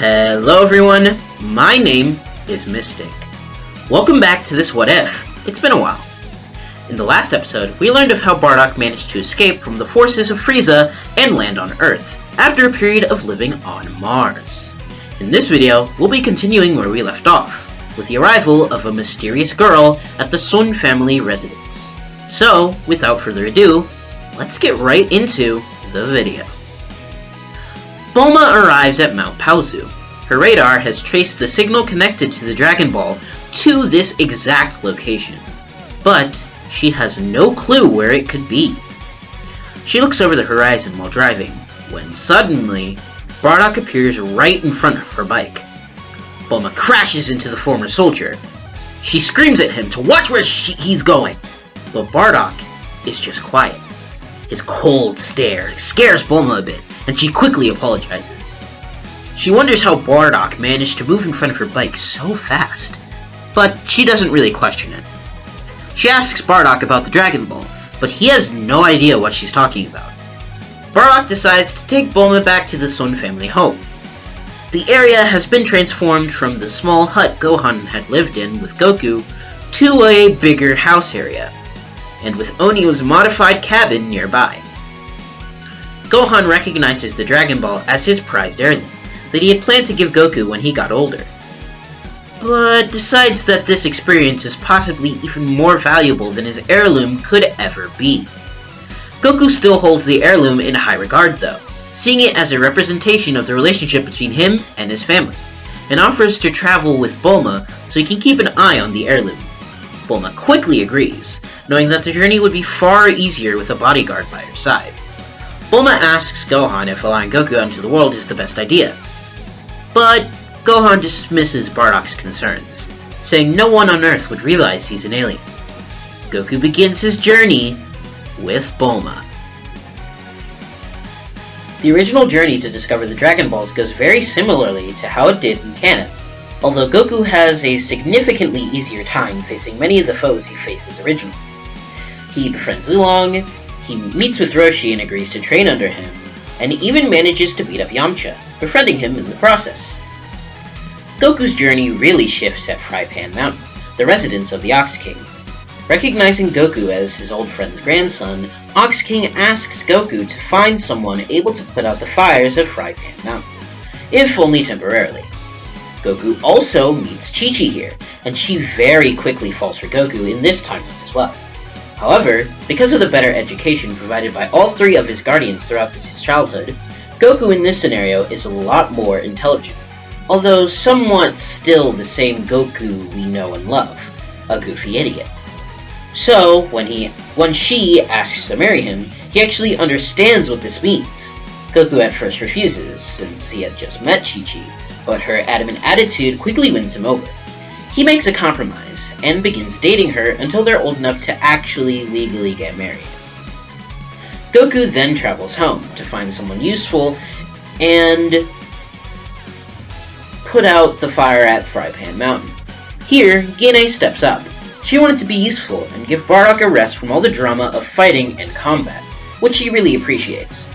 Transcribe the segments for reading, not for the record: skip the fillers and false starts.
Hello everyone, my name is Mystic. Welcome back to this What If. It's been a while. In the last episode, we learned of how Bardock managed to escape from the forces of Frieza and land on Earth, after a period of living on Mars. In this video, we'll be continuing where we left off, with the arrival of a mysterious girl at the Sun family residence. So, without further ado, let's get right into the video. Bulma arrives at Mount Paozu. Her radar has traced the signal connected to the Dragon Ball to this exact location, but she has no clue where it could be. She looks over the horizon while driving, when suddenly, Bardock appears right in front of her bike. Bulma crashes into the former soldier. She screams at him to watch where he's going, but Bardock is just quiet. His cold stare scares Bulma a bit, and she quickly apologizes. She wonders how Bardock managed to move in front of her bike so fast, but she doesn't really question it. She asks Bardock about the Dragon Ball, but he has no idea what she's talking about. Bardock decides to take Bulma back to the Sun family home. The area has been transformed from the small hut Gohan had lived in with Goku to a bigger house area, and with Onio's modified cabin nearby. Gohan recognizes the Dragon Ball as his prized heirloom that he had planned to give Goku when he got older, but decides that this experience is possibly even more valuable than his heirloom could ever be. Goku still holds the heirloom in high regard though, seeing it as a representation of the relationship between him and his family, and offers to travel with Bulma so he can keep an eye on the heirloom. Bulma quickly agrees, knowing that the journey would be far easier with a bodyguard by her side. Bulma asks Gohan if allowing Goku out into the world is the best idea, but Gohan dismisses Bardock's concerns, saying no one on Earth would realize he's an alien. Goku begins his journey with Bulma. The original journey to discover the Dragon Balls goes very similarly to how it did in canon, although Goku has a significantly easier time facing many of the foes he faces originally. He befriends Oolong, he meets with Roshi and agrees to train under him, and even manages to beat up Yamcha, befriending him in the process. Goku's journey really shifts at Fry Pan Mountain, the residence of the Ox King. Recognizing Goku as his old friend's grandson, Ox King asks Goku to find someone able to put out the fires of Fry Pan Mountain, if only temporarily. Goku also meets Chi-Chi here, and she very quickly falls for Goku in this timeline as well. However, because of the better education provided by all three of his guardians throughout his childhood, Goku in this scenario is a lot more intelligent, although somewhat still the same Goku we know and love, a goofy idiot. So, when she asks to marry him, he actually understands what this means. Goku at first refuses, since he had just met Chi-Chi, but her adamant attitude quickly wins him over. He makes a compromise, and begins dating her until they're old enough to actually legally get married. Goku then travels home to find someone useful and put out the fire at Fry Pan Mountain. Here, Gine steps up. She wanted to be useful and give Bardock a rest from all the drama of fighting and combat, which she really appreciates.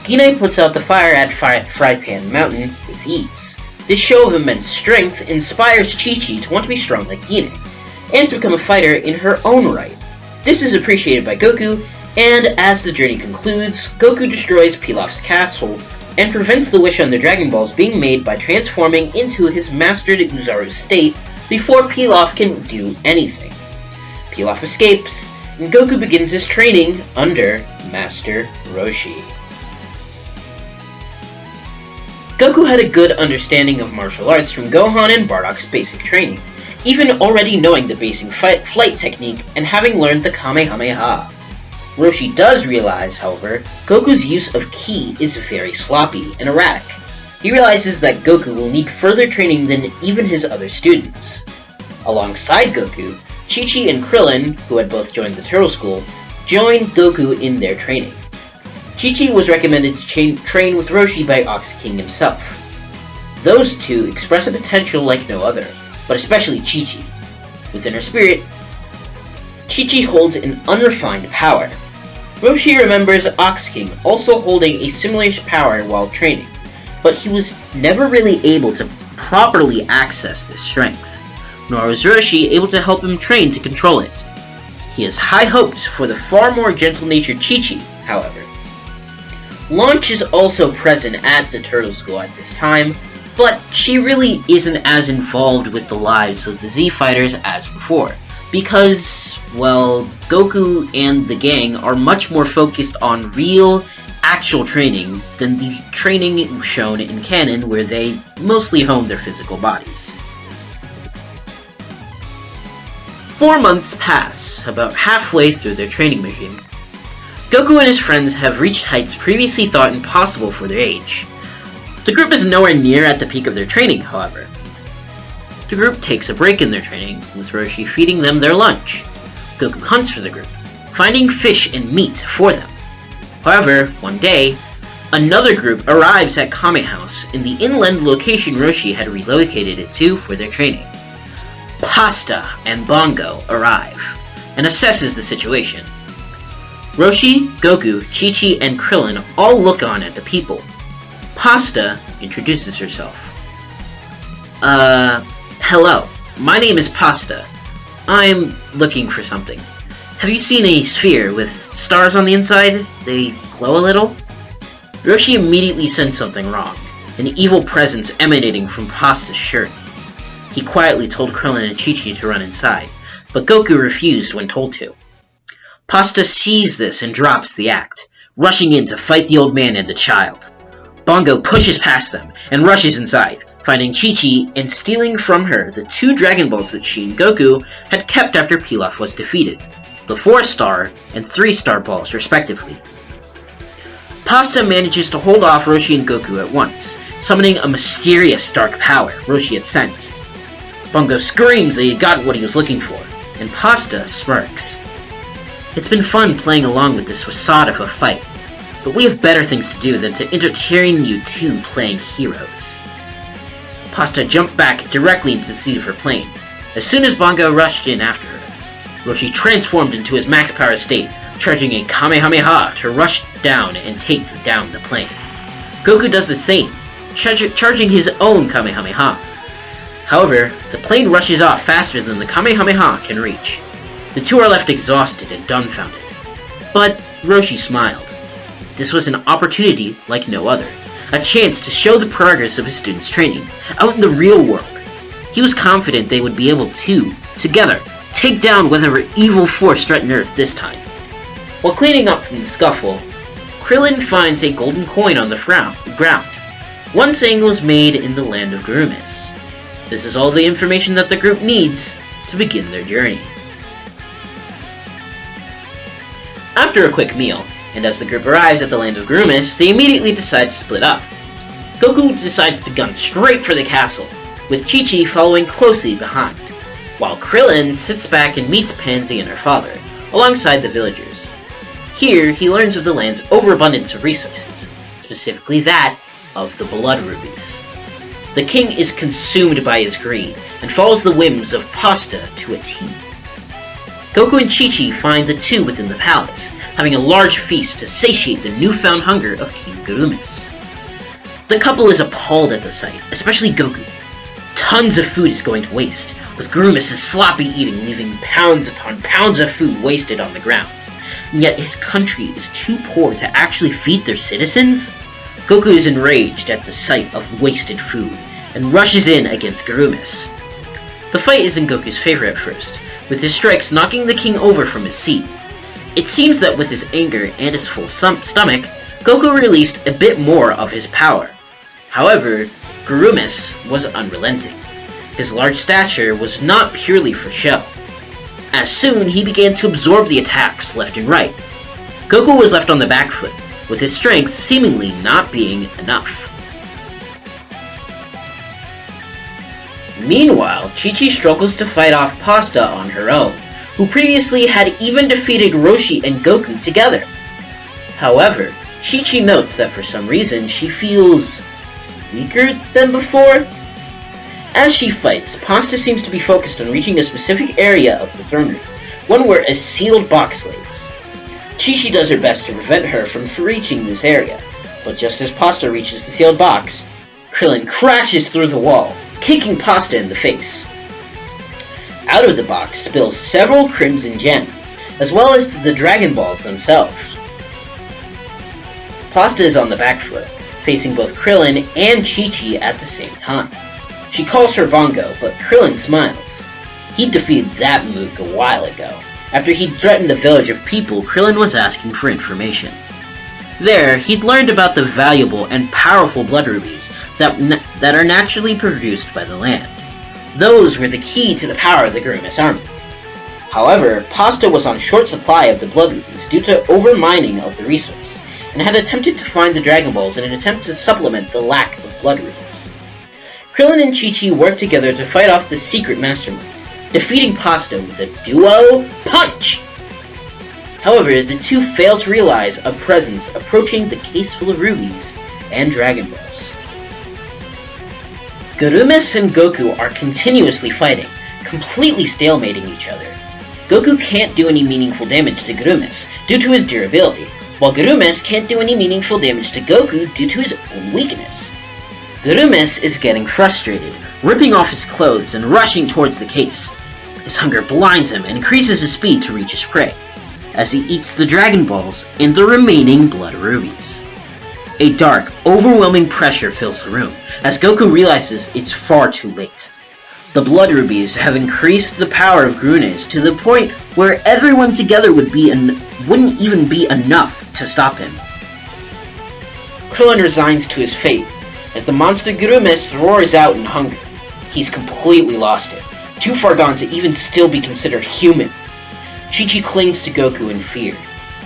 Gine puts out the fire at Fry Pan Mountain with ease. This show of immense strength inspires Chi-Chi to want to be strong like Gine, and to become a fighter in her own right. This is appreciated by Goku, and as the journey concludes, Goku destroys Pilaf's castle, and prevents the wish on the Dragon Balls being made by transforming into his mastered Uzaru state before Pilaf can do anything. Pilaf escapes, and Goku begins his training under Master Roshi. Goku had a good understanding of martial arts from Gohan and Bardock's basic training, even already knowing the basic flight technique and having learned the Kamehameha. Roshi does realize, however, Goku's use of ki is very sloppy and erratic. He realizes that Goku will need further training than even his other students. Alongside Goku, Chi-Chi and Krillin, who had both joined the Turtle School, joined Goku in their training. Chi-Chi was recommended to train with Roshi by Ox King himself. Those two express a potential like no other, but especially Chi-Chi. Within her spirit, Chi-Chi holds an unrefined power. Roshi remembers Ox King also holding a similar power while training, but he was never really able to properly access this strength, nor was Roshi able to help him train to control it. He has high hopes for the far more gentle-natured Chi-Chi, however. Launch is also present at the Turtle School at this time, but she really isn't as involved with the lives of the Z Fighters as before, because, well, Goku and the gang are much more focused on real, actual training than the training shown in canon where they mostly hone their physical bodies. 4 months pass, about halfway through their training regime. Goku and his friends have reached heights previously thought impossible for their age. The group is nowhere near at the peak of their training, however. The group takes a break in their training, with Roshi feeding them their lunch. Goku hunts for the group, finding fish and meat for them. However, one day, another group arrives at Kame House in the inland location Roshi had relocated it to for their training. Pasta and Bongo arrive, and assesses the situation. Roshi, Goku, Chi-Chi, and Krillin all look on at the people. Pasta introduces herself. Hello, my name is Pasta. I'm looking for something. Have you seen a sphere with stars on the inside? They glow a little? Roshi immediately sensed something wrong, an evil presence emanating from Pasta's shirt. He quietly told Krillin and Chi-Chi to run inside, but Goku refused when told to. Pasta sees this and drops the act, rushing in to fight the old man and the child. Bongo pushes past them and rushes inside, finding Chi-Chi and stealing from her the 2 Dragon Balls that she and Goku had kept after Pilaf was defeated, the 4-star and 3-star balls respectively. Pasta manages to hold off Roshi and Goku at once, summoning a mysterious dark power Roshi had sensed. Bongo screams that he had gotten what he was looking for, and Pasta smirks. It's been fun playing along with this facade of a fight, but we have better things to do than to entertain you two playing heroes. Pasta jumped back directly into the seat of her plane. As soon as Bongo rushed in after her, Roshi transformed into his max power state, charging a Kamehameha to rush down and take down the plane. Goku does the same, charging his own Kamehameha. However, the plane rushes off faster than the Kamehameha can reach. The two are left exhausted and dumbfounded. But Roshi smiled. This was an opportunity like no other, a chance to show the progress of his students' training out in the real world. He was confident they would be able to, together, take down whatever evil force threatened Earth this time. While cleaning up from the scuffle, Krillin finds a golden coin on the ground, one saying it was made in the land of Gurumes. This is all the information that the group needs to begin their journey. After a quick meal, and as the group arrives at the land of Gurumes, they immediately decide to split up. Goku decides to gun straight for the castle, with Chi-Chi following closely behind, while Krillin sits back and meets Pansy and her father, alongside the villagers. Here, he learns of the land's overabundance of resources, specifically that of the blood rubies. The king is consumed by his greed, and follows the whims of Pasta to a T. Goku and Chi-Chi find the two within the palace, having a large feast to satiate the newfound hunger of King Gurumes. The couple is appalled at the sight, especially Goku. Tons of food is going to waste, with Gurumes' sloppy eating leaving pounds upon pounds of food wasted on the ground. And yet his country is too poor to actually feed their citizens? Goku is enraged at the sight of wasted food, and rushes in against Gurumes. The fight isn't Goku's favor at first, with his strikes knocking the king over from his seat. It seems that with his anger and his full stomach, Goku released a bit more of his power. However, Gurumes was unrelenting. His large stature was not purely for show. As soon, he began to absorb the attacks left and right. Goku was left on the back foot, with his strength seemingly not being enough. Meanwhile, Chi-Chi struggles to fight off Pasta on her own, who previously had even defeated Roshi and Goku together. However, Chi-Chi notes that for some reason she feels weaker than before. As she fights, Pasta seems to be focused on reaching a specific area of the throne room, one where a sealed box lays. Chi-Chi does her best to prevent her from reaching this area, but just as Pasta reaches the sealed box, Krillin crashes through the wall, kicking Pasta in the face. Out of the box spills several crimson gems, as well as the Dragon Balls themselves. Pasta is on the back foot, facing both Krillin and Chi-Chi at the same time. She calls her Bongo, but Krillin smiles. He'd defeated that mook a while ago. After he'd threatened the village of people, Krillin was asking for information. There, he'd learned about the valuable and powerful blood rubies that are naturally produced by the land. Those were the key to the power of the Gurumes army. However, Pasta was on short supply of the blood rubies due to overmining of the resource, and had attempted to find the Dragon Balls in an attempt to supplement the lack of blood rubies. Krillin and Chi-Chi worked together to fight off the secret mastermind, defeating Pasta with a duo punch! However, the two failed to realize a presence approaching the case full of rubies and Dragon Balls. Gurumes and Goku are continuously fighting, completely stalemating each other. Goku can't do any meaningful damage to Gurumes due to his durability, while Gurumes can't do any meaningful damage to Goku due to his own weakness. Gurumes is getting frustrated, ripping off his clothes and rushing towards the case. His hunger blinds him and increases his speed to reach his prey, as he eats the Dragon Balls and the remaining blood rubies. A dark, overwhelming pressure fills the room, as Goku realizes it's far too late. The blood rubies have increased the power of Gurumes to the point where everyone together wouldn't even be enough to stop him. Krillin resigns to his fate, as the monster Gurumes roars out in hunger. He's completely lost it, too far gone to even still be considered human. Chi-Chi clings to Goku in fear.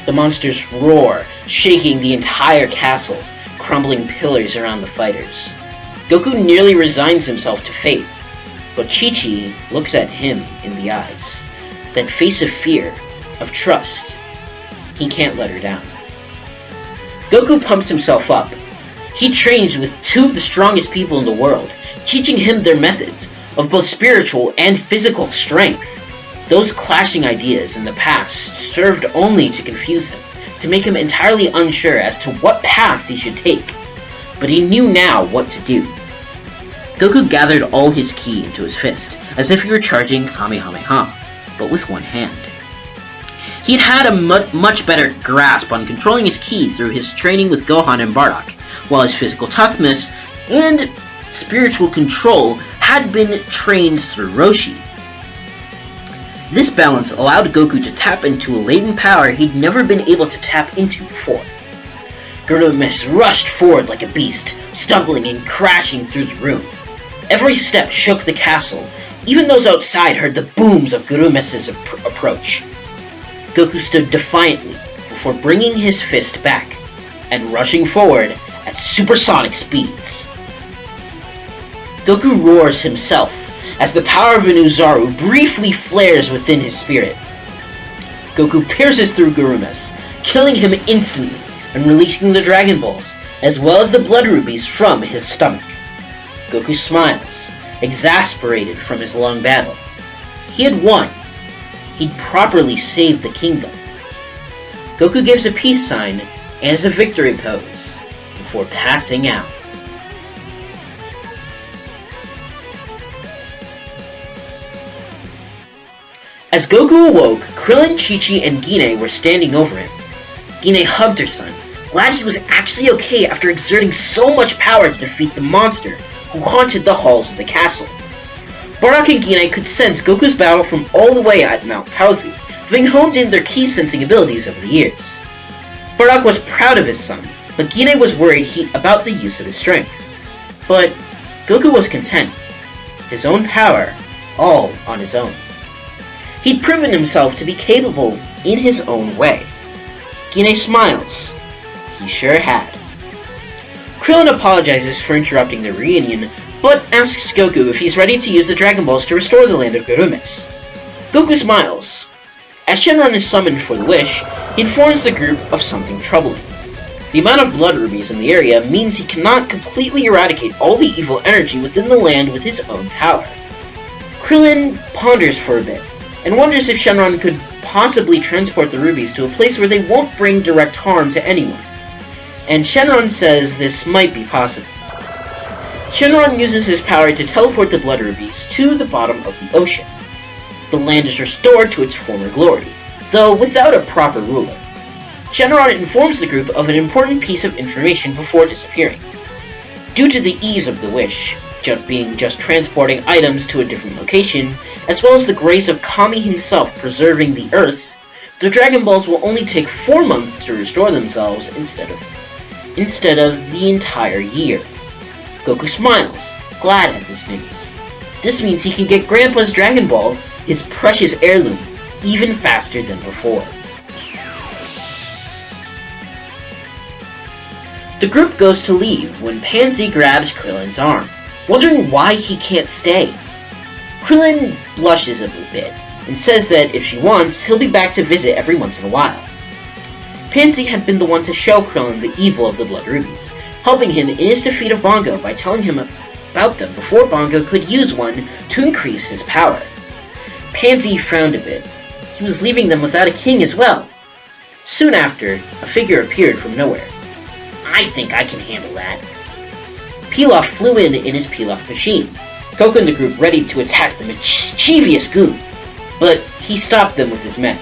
The monsters roar, shaking the entire castle, crumbling pillars around the fighters. Goku nearly resigns himself to fate, but Chi-Chi looks at him in the eyes. That face of fear, of trust. He can't let her down. Goku pumps himself up. He trains with two of the strongest people in the world, teaching him their methods of both spiritual and physical strength. Those clashing ideas in the past served only to confuse him, to make him entirely unsure as to what path he should take. But he knew now what to do. Goku gathered all his ki into his fist, as if he were charging Kamehameha, but with one hand. He'd had a much better grasp on controlling his ki through his training with Gohan and Bardock, while his physical toughness and spiritual control had been trained through Roshi. This balance allowed Goku to tap into a latent power he'd never been able to tap into before. Gurumes rushed forward like a beast, stumbling and crashing through the room. Every step shook the castle. Even those outside heard the booms of Gurumes' approach. Goku stood defiantly before bringing his fist back and rushing forward at supersonic speeds. Goku roars himself as the power of Inuzaru briefly flares within his spirit. Goku pierces through Gurumes, killing him instantly and releasing the Dragon Balls, as well as the blood rubies from his stomach. Goku smiles, exasperated from his long battle. He had won. He'd properly saved the kingdom. Goku gives a peace sign and a victory pose before passing out. As Goku awoke, Krillin, Chi-Chi, and Gine were standing over him. Gine hugged her son, glad he was actually okay after exerting so much power to defeat the monster who haunted the halls of the castle. Bardock and Gine could sense Goku's battle from all the way at Mount Paozu, having honed in their key sensing abilities over the years. Bardock was proud of his son, but Gine was worried about the use of his strength. But Goku was content. His own power, all on his own. He'd proven himself to be capable in his own way. Gine smiles. He sure had. Krillin apologizes for interrupting the reunion, but asks Goku if he's ready to use the Dragon Balls to restore the land of Gurumes. Goku smiles. As Shenron is summoned for the wish, he informs the group of something troubling. The amount of blood rubies in the area means he cannot completely eradicate all the evil energy within the land with his own power. Krillin ponders for a bit, and wonders if Shenron could possibly transport the rubies to a place where they won't bring direct harm to anyone. And Shenron says this might be possible. Shenron uses his power to teleport the blood rubies to the bottom of the ocean. The land is restored to its former glory, though without a proper ruler. Shenron informs the group of an important piece of information before disappearing. Due to the ease of the wish, being just transporting items to a different location, as well as the grace of Kami himself preserving the Earth, the Dragon Balls will only take 4 months to restore themselves instead of the entire year. Goku smiles, glad at this news. This means he can get Grandpa's Dragon Ball, his precious heirloom, even faster than before. The group goes to leave when Pansy grabs Krillin's arm, wondering why he can't stay. Krillin blushes a bit and says that if she wants, he'll be back to visit every once in a while. Pansy had been the one to show Krillin the evil of the Blood Rubies, helping him in his defeat of Bongo by telling him about them before Bongo could use one to increase his power. Pansy frowned a bit. He was leaving them without a king as well. Soon after, a figure appeared from nowhere. I think I can handle that. Pilaf flew in his Pilaf machine, Goku and the group ready to attack the mischievous goon, but he stopped them with his mech.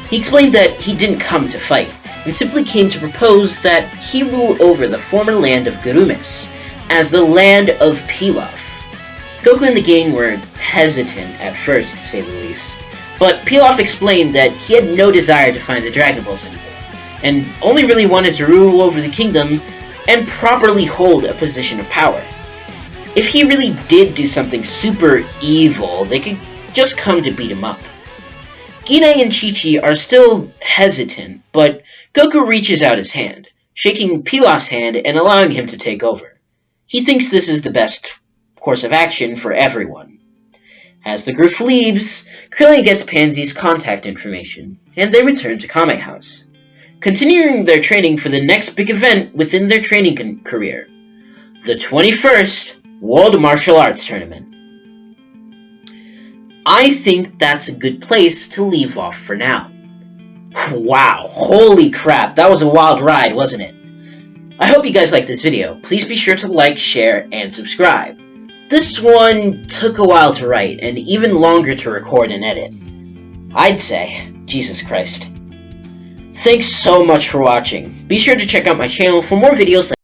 He explained that he didn't come to fight, and simply came to propose that he rule over the former land of Gurumes as the land of Pilaf. Goku and the gang were hesitant at first, to say the least, but Pilaf explained that he had no desire to find the Dragon Balls anymore, and only really wanted to rule over the kingdom and properly hold a position of power. If he really did do something super evil, they could just come to beat him up. Gine and Chi-Chi are still hesitant, but Goku reaches out his hand, shaking Pilaf's hand and allowing him to take over. He thinks this is the best course of action for everyone. As the group leaves, Krillin gets Pansy's contact information, and they return to Kame House, continuing their training for the next big event within their training career, the 21st World Martial Arts Tournament. I think that's a good place to leave off for now. Wow, holy crap, that was a wild ride, wasn't it? I hope you guys liked this video. Please be sure to like, share, and subscribe. This one took a while to write, and even longer to record and edit. I'd say, Jesus Christ. Thanks so much for watching. Be sure to check out my channel for more videos like